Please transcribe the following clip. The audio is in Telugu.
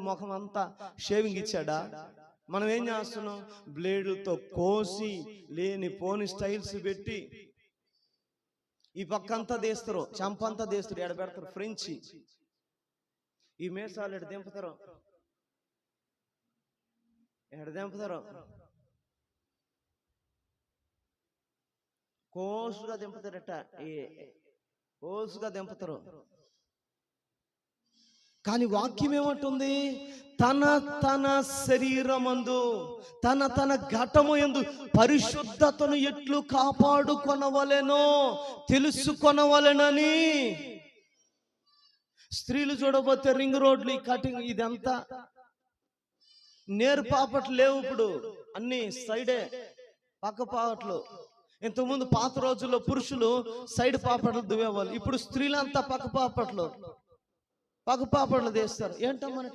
ముఖం అంతా షేవింగ్ ఇచ్చాడా? మనం ఏం చేస్తున్నాం? బ్లేడుతో కోసి లేని పోని స్టైల్స్ పెట్టి ఈ పక్కంతా తీస్తారు, చంపంతా తీస్తారు, ఎడ పెడతారు ఫ్రెంచి. ఈ మేసాలు ఎడ దింపుతారు, కోసుగా దింపుతారట, కోసుగా దింపుతారు. కానీ వాక్యం ఏమంటుంది? తన తన శరీరమందు తన ఘటము యందు పరిశుద్ధతను ఎట్లు కాపాడుకొనవలెనో తెలుసుకొనవలెనని. స్త్రీలు చూడబోతే రింగ్ రోడ్లు, ఈ కటింగ్, ఇదంతా నేరు పాపట్లు లేవు ఇప్పుడు, అన్ని సైడే పక్క పాపట్లు. ఇంతకుముందు పాత రోజుల్లో పురుషులు సైడ్ పాపట్లు దువ్వేవాళ్ళు, ఇప్పుడు స్త్రీలంతా పక్క పాపట్లు తీస్తారు. ఏంటో మన